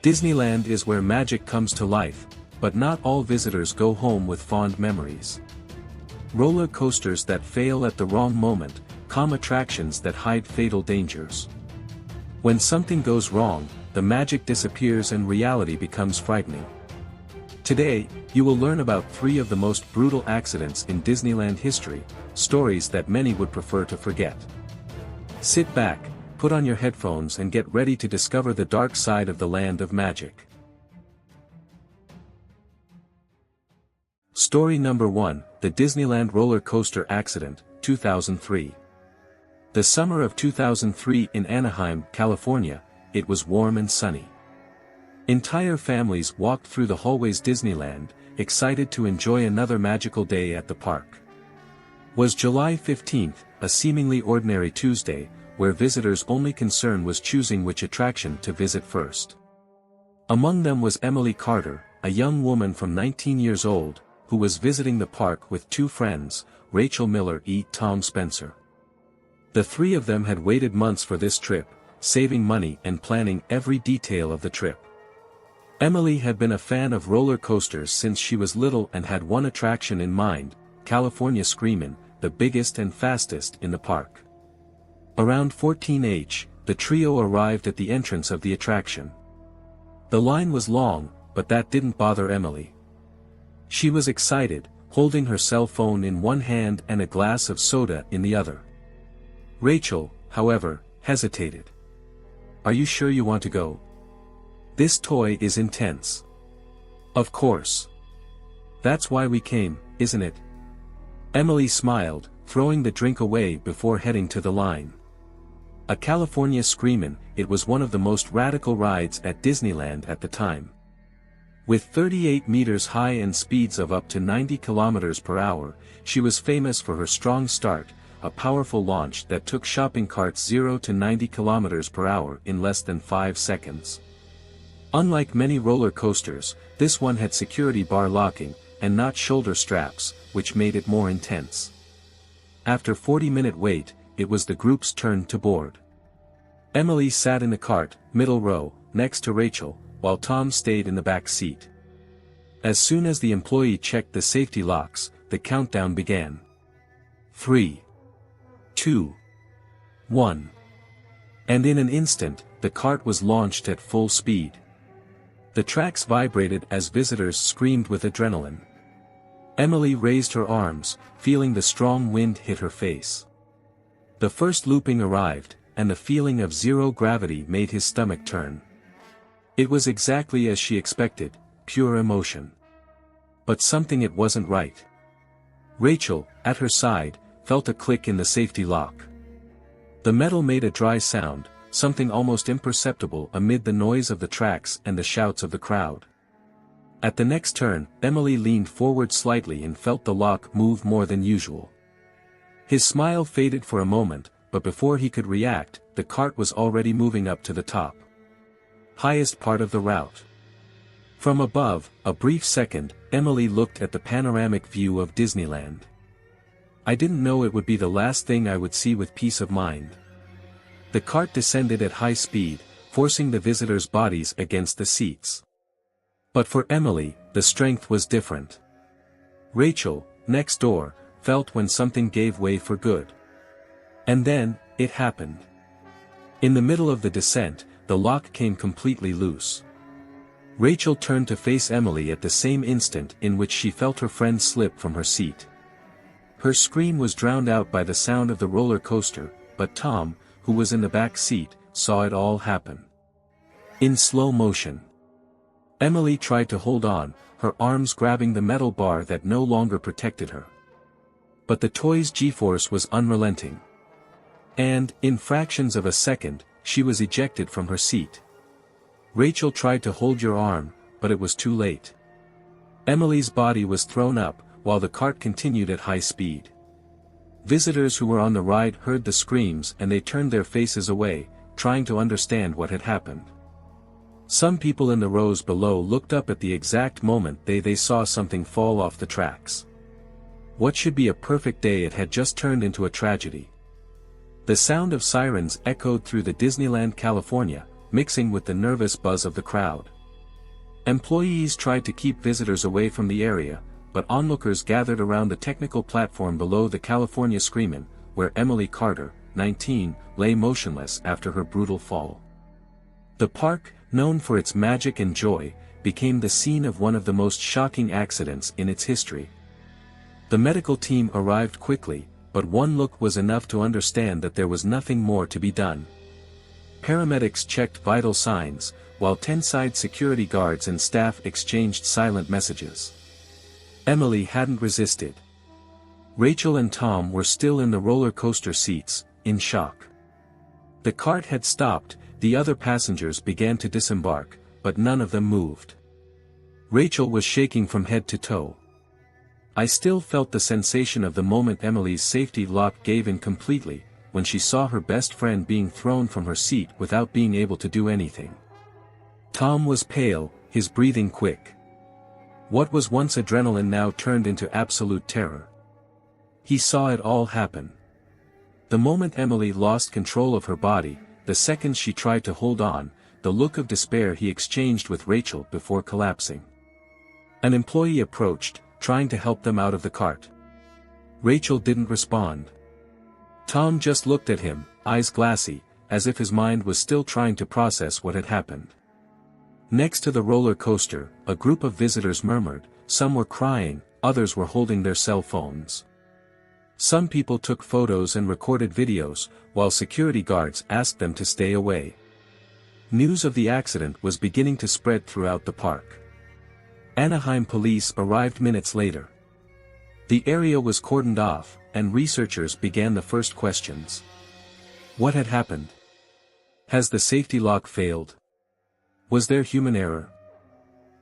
Disneyland is where magic comes to life, but not all visitors go home with fond memories. Roller coasters that fail at the wrong moment, calm attractions that hide fatal dangers. When something goes wrong, the magic disappears and reality becomes frightening. Today, you will learn about 3 of the most brutal accidents in Disneyland history, stories that many would prefer to forget. Sit back, put on your headphones and get ready to discover the dark side of the land of magic. Story number 1, the Disneyland roller coaster accident, 2003. The summer of 2003 in Anaheim, California, it was warm and sunny. Entire families walked through the hallways Disneyland, excited to enjoy another magical day at the park. Was July 15th, a seemingly ordinary Tuesday, where visitors' only concern was choosing which attraction to visit first. Among them was Emily Carter, a young woman from 19 years old, who was visiting the park with 2 friends, Rachel Miller and Tom Spencer. The 3 of them had waited months for this trip, saving money and planning every detail of the trip. Emily had been a fan of roller coasters since she was little and had one attraction in mind, California Screamin', the biggest and fastest in the park. Around 14h, the trio arrived at the entrance of the attraction. The line was long, but that didn't bother Emily. She was excited, holding her cell phone in one hand and a glass of soda in the other. Rachel, however, hesitated. "Are you sure you want to go? This toy is intense." "Of course. That's why we came, isn't it?" Emily smiled, throwing the drink away before heading to the line. A California Screamin', it was one of the most radical rides at Disneyland at the time. With 38 meters high and speeds of up to 90 kilometers per hour, she was famous for her strong start, a powerful launch that took shopping carts 0 to 90 kilometers per hour in less than 5 seconds. Unlike many roller coasters, this one had security bar locking, and not shoulder straps, which made it more intense. After 40-minute wait, it was the group's turn to board. Emily sat in the cart, middle row, next to Rachel, while Tom stayed in the back seat. As soon as the employee checked the safety locks, the countdown began. 3, 2, 1. And in an instant, the cart was launched at full speed. The tracks vibrated as visitors screamed with adrenaline. Emily raised her arms, feeling the strong wind hit her face. The first looping arrived, and the feeling of zero gravity made his stomach turn. It was exactly as she expected, pure emotion. But something it wasn't right. Rachel, at her side, felt a click in the safety lock. The metal made a dry sound, something almost imperceptible amid the noise of the tracks and the shouts of the crowd. At the next turn, Emily leaned forward slightly and felt the lock move more than usual. His smile faded for a moment, but before he could react, the cart was already moving up to the top. Highest part of the route. From above, a brief second, Emily looked at the panoramic view of Disneyland. "I didn't know it would be the last thing I would see with peace of mind." The cart descended at high speed, forcing the visitors' bodies against the seats. But for Emily, the strength was different. Rachel, next door, felt when something gave way for good. And then, it happened. In the middle of the descent, the lock came completely loose. Rachel turned to face Emily at the same instant in which she felt her friend slip from her seat. Her scream was drowned out by the sound of the roller coaster, but Tom, who was in the back seat, saw it all happen. In slow motion. Emily tried to hold on, her arms grabbing the metal bar that no longer protected her. But the toy's G-force was unrelenting. And, in fractions of a second, she was ejected from her seat. Rachel tried to hold your arm, but it was too late. Emily's body was thrown up, while the cart continued at high speed. Visitors who were on the ride heard the screams and they turned their faces away, trying to understand what had happened. Some people in the rows below looked up at the exact moment they saw something fall off the tracks. What should be a perfect day it had just turned into a tragedy. The sound of sirens echoed through the Disneyland California, mixing with the nervous buzz of the crowd. Employees tried to keep visitors away from the area, but onlookers gathered around the technical platform below the California Screamin', where Emily Carter, 19, lay motionless after her brutal fall. The park, known for its magic and joy, became the scene of one of the most shocking accidents in its history. The medical team arrived quickly, but one look was enough to understand that there was nothing more to be done. Paramedics checked vital signs, while tenside security guards and staff exchanged silent messages. Emily hadn't resisted. Rachel and Tom were still in the roller coaster seats, in shock. The cart had stopped, the other passengers began to disembark, but none of them moved. Rachel was shaking from head to toe. I still felt the sensation of the moment Emily's safety lock gave in completely, when she saw her best friend being thrown from her seat without being able to do anything. Tom was pale, his breathing quick. What was once adrenaline now turned into absolute terror. He saw it all happen. The moment Emily lost control of her body, the second she tried to hold on, the look of despair he exchanged with Rachel before collapsing. An employee approached, trying to help them out of the cart. Rachel didn't respond. Tom just looked at him, eyes glassy, as if his mind was still trying to process what had happened. Next to the roller coaster, a group of visitors murmured, some were crying, others were holding their cell phones. Some people took photos and recorded videos, while security guards asked them to stay away. News of the accident was beginning to spread throughout the park. Anaheim police arrived minutes later. The area was cordoned off, and researchers began the first questions. What had happened? Has the safety lock failed? Was there human error?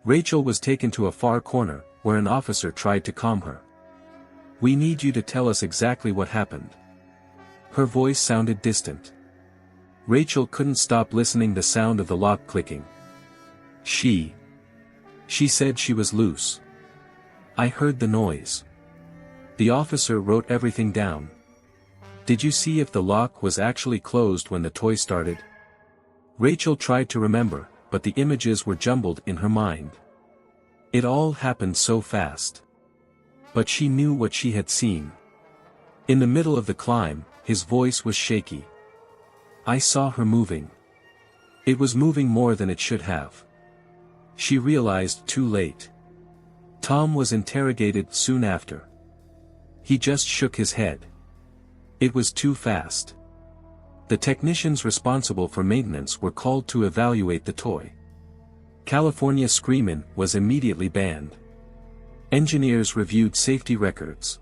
Rachel was taken to a far corner, where an officer tried to calm her. We need you to tell us exactly what happened. Her voice sounded distant. Rachel couldn't stop listening to the sound of the lock clicking. She said she was loose. I heard the noise. The officer wrote everything down. Did you see if the lock was actually closed when the toy started? Rachel tried to remember, but the images were jumbled in her mind. It all happened so fast. But she knew what she had seen. In the middle of the climb, his voice was shaky. I saw her moving. It was moving more than it should have. She realized too late. Tom was interrogated soon after. He just shook his head. It was too fast. The technicians responsible for maintenance were called to evaluate the toy. California Screamin' was immediately banned. Engineers reviewed safety records.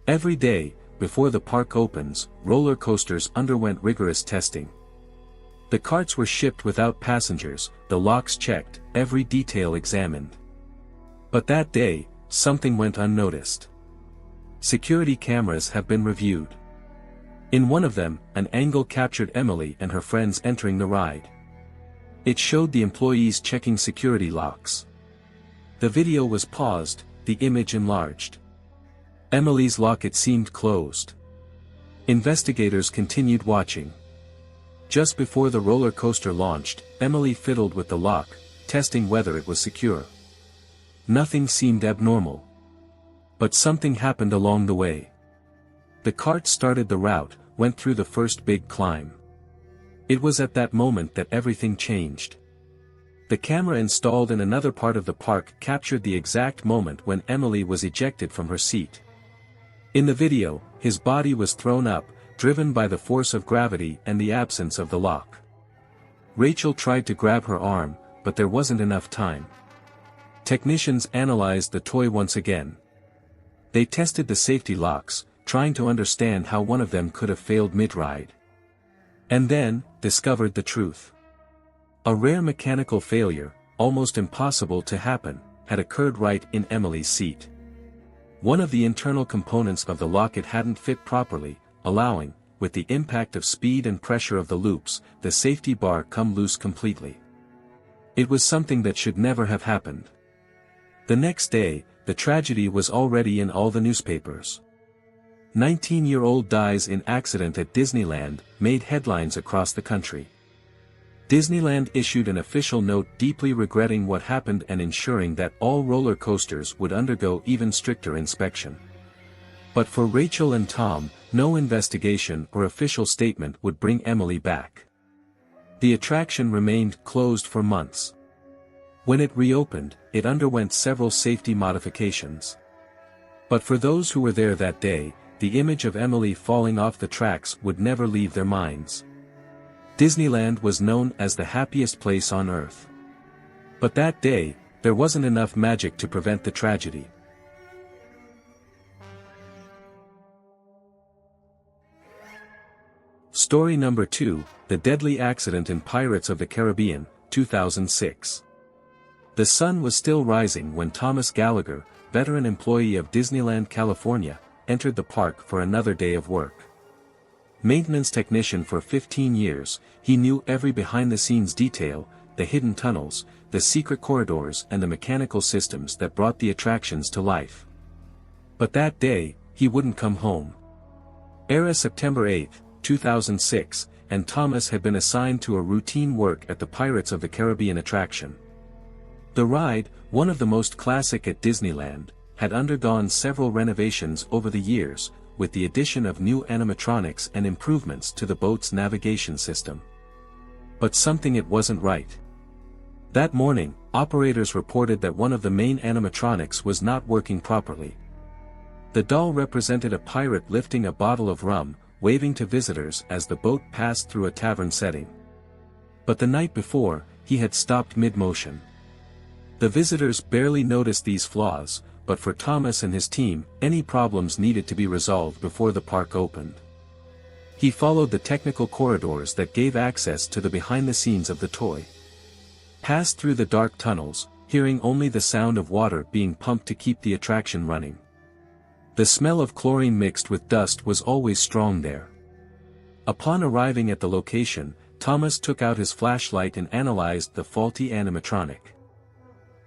Every day, before the park opens, roller coasters underwent rigorous testing. The carts were shipped without passengers, the locks checked, every detail examined. But that day, something went unnoticed. Security cameras have been reviewed. In one of them, an angle captured Emily and her friends entering the ride. It showed the employees checking security locks. The video was paused, the image enlarged. Emily's locket seemed closed. Investigators continued watching. Just before the roller coaster launched, Emily fiddled with the lock, testing whether it was secure. Nothing seemed abnormal. But something happened along the way. The cart started the route, went through the first big climb. It was at that moment that everything changed. The camera installed in another part of the park captured the exact moment when Emily was ejected from her seat. In the video, his body was thrown up, driven by the force of gravity and the absence of the lock. Rachel tried to grab her arm, but there wasn't enough time. Technicians analyzed the toy once again. They tested the safety locks, trying to understand how one of them could have failed mid-ride. And then, discovered the truth. A rare mechanical failure, almost impossible to happen, had occurred right in Emily's seat. One of the internal components of the locket hadn't fit properly, allowing, with the impact of speed and pressure of the loops, the safety bar come loose completely. It was something that should never have happened. The next day, the tragedy was already in all the newspapers. 19-year-old dies in accident at Disneyland, made headlines across the country. Disneyland issued an official note deeply regretting what happened and ensuring that all roller coasters would undergo even stricter inspection. But for Rachel and Tom, no investigation or official statement would bring Emily back. The attraction remained closed for months. When it reopened, it underwent several safety modifications. But for those who were there that day, the image of Emily falling off the tracks would never leave their minds. Disneyland was known as the happiest place on Earth. But that day, there wasn't enough magic to prevent the tragedy. Story number 2, The Deadly Accident in Pirates of the Caribbean, 2006. The sun was still rising when Thomas Gallagher, veteran employee of Disneyland California, entered the park for another day of work. Maintenance technician for 15 years, he knew every behind-the-scenes detail, the hidden tunnels, the secret corridors and the mechanical systems that brought the attractions to life. But that day, he wouldn't come home. Era September 8, 2006, and Thomas had been assigned to a routine work at the Pirates of the Caribbean attraction. The ride, one of the most classic at Disneyland, had undergone several renovations over the years, with the addition of new animatronics and improvements to the boat's navigation system. But something it wasn't right. That morning, operators reported that one of the main animatronics was not working properly. The doll represented a pirate lifting a bottle of rum, waving to visitors as the boat passed through a tavern setting. But the night before, he had stopped mid-motion. The visitors barely noticed these flaws, but for Thomas and his team, any problems needed to be resolved before the park opened. He followed the technical corridors that gave access to the behind-the-scenes of the toy. Passed through the dark tunnels, hearing only the sound of water being pumped to keep the attraction running. The smell of chlorine mixed with dust was always strong there. Upon arriving at the location, Thomas took out his flashlight and analyzed the faulty animatronic.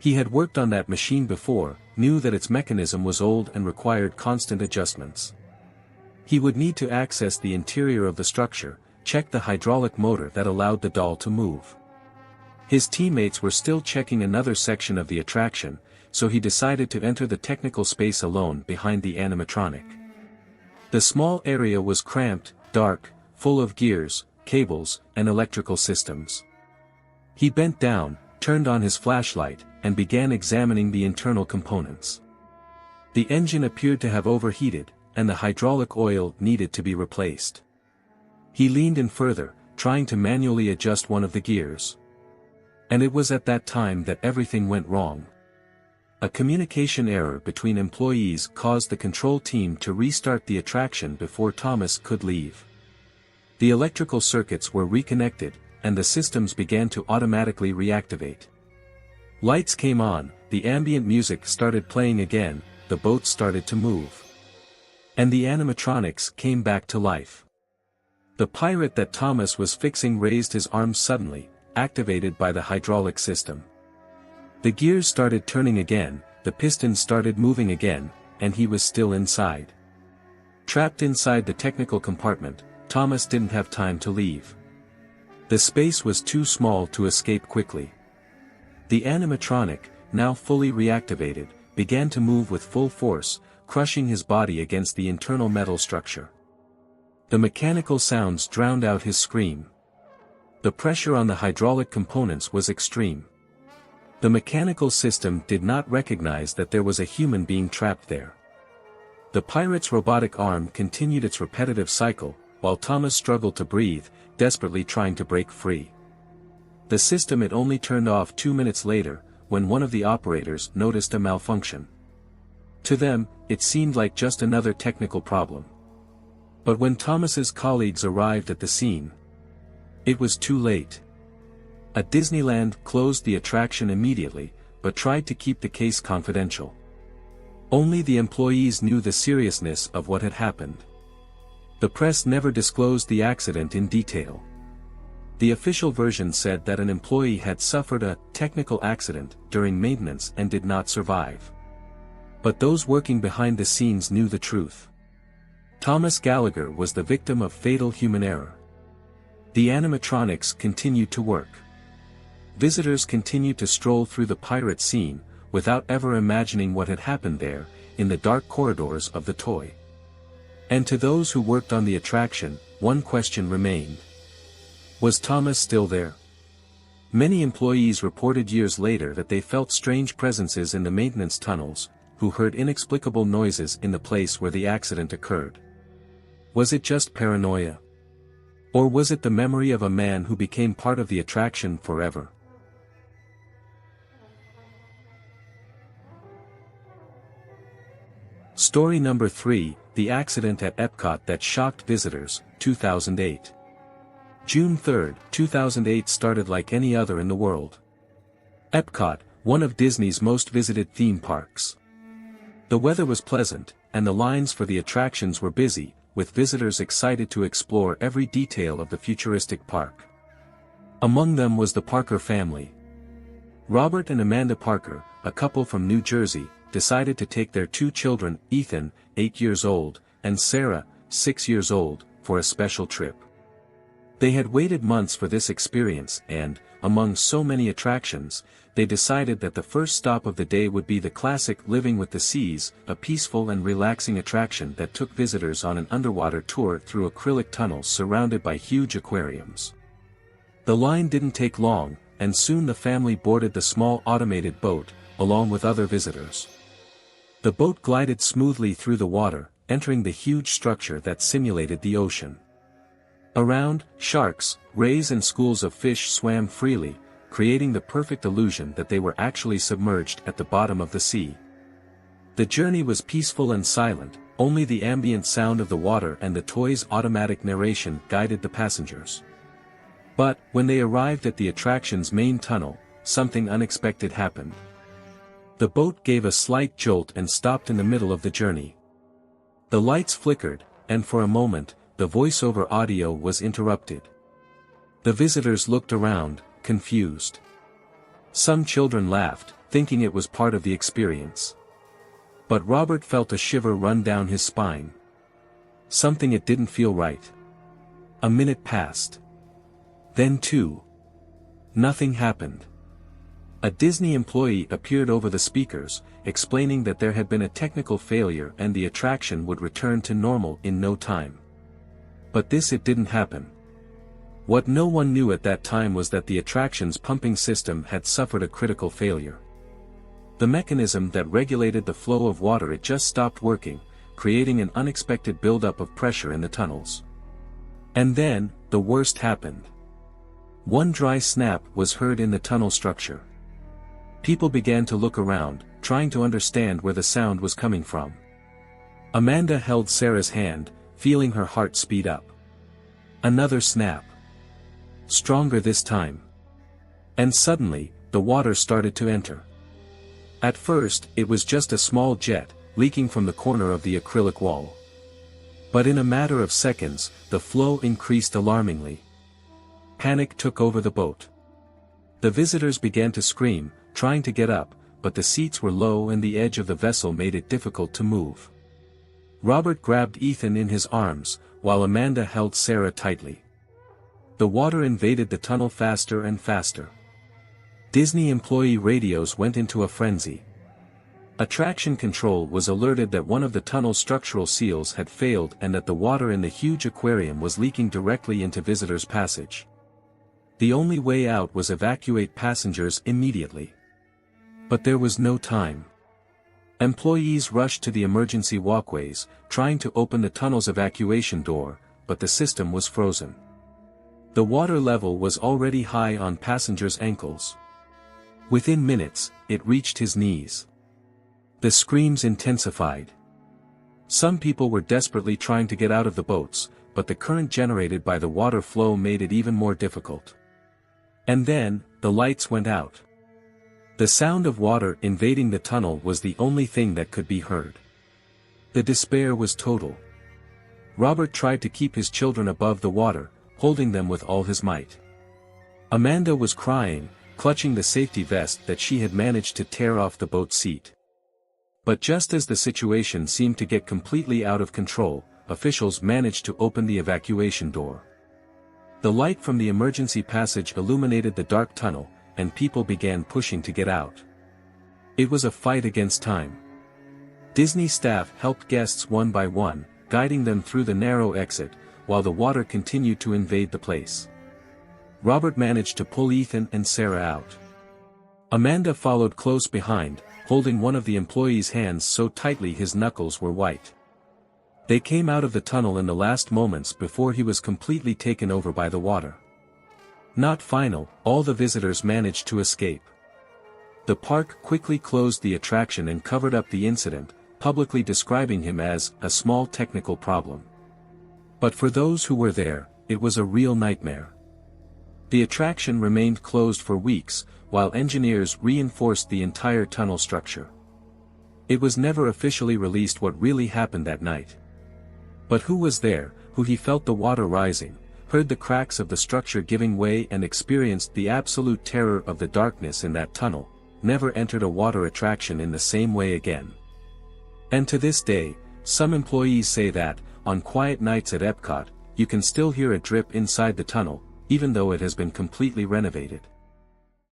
He had worked on that machine before, knew that its mechanism was old and required constant adjustments. He would need to access the interior of the structure, check the hydraulic motor that allowed the doll to move. His teammates were still checking another section of the attraction, so he decided to enter the technical space alone behind the animatronic. The small area was cramped, dark, full of gears, cables, and electrical systems. He bent down, turned on his flashlight, and began examining the internal components. The engine appeared to have overheated, and the hydraulic oil needed to be replaced. He leaned in further, trying to manually adjust one of the gears. And it was at that time that everything went wrong. A communication error between employees caused the control team to restart the attraction before Thomas could leave. The electrical circuits were reconnected, and the systems began to automatically reactivate. Lights came on, the ambient music started playing again, the boat started to move. And the animatronics came back to life. The pirate that Thomas was fixing raised his arms suddenly, activated by the hydraulic system. The gears started turning again, the pistons started moving again, and he was still inside. Trapped inside the technical compartment, Thomas didn't have time to leave. The space was too small to escape quickly. The animatronic, now fully reactivated, began to move with full force, crushing his body against the internal metal structure. The mechanical sounds drowned out his scream. The pressure on the hydraulic components was extreme. The mechanical system did not recognize that there was a human being trapped there. The pirate's robotic arm continued its repetitive cycle, while Thomas struggled to breathe, desperately trying to break free. The system had only turned off 2 minutes later, when one of the operators noticed a malfunction. To them, it seemed like just another technical problem. But when Thomas's colleagues arrived at the scene, it was too late. A Disneyland closed the attraction immediately, but tried to keep the case confidential. Only the employees knew the seriousness of what had happened. The press never disclosed the accident in detail. The official version said that an employee had suffered a technical accident during maintenance and did not survive. But those working behind the scenes knew the truth. Thomas Gallagher was the victim of fatal human error. The animatronics continued to work. Visitors continued to stroll through the pirate scene, without ever imagining what had happened there, in the dark corridors of the toy. And to those who worked on the attraction, one question remained. Was Thomas still there? Many employees reported years later that they felt strange presences in the maintenance tunnels, who heard inexplicable noises in the place where the accident occurred. Was it just paranoia? Or was it the memory of a man who became part of the attraction forever? Story number 3, The Accident at Epcot That Shocked Visitors, 2008. June 3, 2008 started like any other in the world. Epcot, one of Disney's most visited theme parks. The weather was pleasant, and the lines for the attractions were busy, with visitors excited to explore every detail of the futuristic park. Among them was the Parker family. Robert and Amanda Parker, a couple from New Jersey, decided to take their 2 children, Ethan, 8 years old, and Sarah, 6 years old, for a special trip. They had waited months for this experience and, among so many attractions, they decided that the first stop of the day would be the classic Living with the Seas, a peaceful and relaxing attraction that took visitors on an underwater tour through acrylic tunnels surrounded by huge aquariums. The line didn't take long, and soon the family boarded the small automated boat, along with other visitors. The boat glided smoothly through the water, entering the huge structure that simulated the ocean. Around, sharks, rays and schools of fish swam freely, creating the perfect illusion that they were actually submerged at the bottom of the sea. The journey was peaceful and silent, only the ambient sound of the water and the toy's automatic narration guided the passengers. But, when they arrived at the attraction's main tunnel, something unexpected happened. The boat gave a slight jolt and stopped in the middle of the journey. The lights flickered, and for a moment, the voiceover audio was interrupted. The visitors looked around, confused. Some children laughed, thinking it was part of the experience. But Robert felt a shiver run down his spine. Something it didn't feel right. A minute passed. Then 2. Nothing happened. A Disney employee appeared over the speakers, explaining that there had been a technical failure and the attraction would return to normal in no time. But it didn't happen. What no one knew at that time was that the attraction's pumping system had suffered a critical failure. The mechanism that regulated the flow of water had just stopped working, creating an unexpected buildup of pressure in the tunnels. And then, the worst happened. One dry snap was heard in the tunnel structure. People began to look around, trying to understand where the sound was coming from. Amanda held Sarah's hand, feeling her heart speed up. Another snap. Stronger this time. And suddenly, the water started to enter. At first, it was just a small jet, leaking from the corner of the acrylic wall. But in a matter of seconds, the flow increased alarmingly. Panic took over the boat. The visitors began to scream, trying to get up, but the seats were low and the edge of the vessel made it difficult to move. Robert grabbed Ethan in his arms, while Amanda held Sarah tightly. The water invaded the tunnel faster and faster. Disney employee radios went into a frenzy. Attraction control was alerted that one of the tunnel's structural seals had failed and that the water in the huge aquarium was leaking directly into visitors' passage. The only way out was evacuate passengers immediately. But there was no time. Employees rushed to the emergency walkways, trying to open the tunnel's evacuation door, but the system was frozen. The water level was already high on passengers' ankles. Within minutes, it reached his knees. The screams intensified. Some people were desperately trying to get out of the boats, but the current generated by the water flow made it even more difficult. And then, the lights went out. The sound of water invading the tunnel was the only thing that could be heard. The despair was total. Robert tried to keep his children above the water, holding them with all his might. Amanda was crying, clutching the safety vest that she had managed to tear off the boat seat. But just as the situation seemed to get completely out of control, officials managed to open the evacuation door. The light from the emergency passage illuminated the dark tunnel, and people began pushing to get out. It was a fight against time. Disney staff helped guests one by one, guiding them through the narrow exit, while the water continued to invade the place. Robert managed to pull Ethan and Sarah out. Amanda followed close behind, holding one of the employees' hands so tightly his knuckles were white. They came out of the tunnel in the last moments before he was completely taken over by the water. Not final, all the visitors managed to escape. The park quickly closed the attraction and covered up the incident, publicly describing him as a small technical problem. But for those who were there, it was a real nightmare. The attraction remained closed for weeks, while engineers reinforced the entire tunnel structure. It was never officially released what really happened that night. But who was there, who he felt the water rising, heard the cracks of the structure giving way and experienced the absolute terror of the darkness in that tunnel, never entered a water attraction in the same way again. And to this day, some employees say that, on quiet nights at Epcot, you can still hear a drip inside the tunnel, even though it has been completely renovated.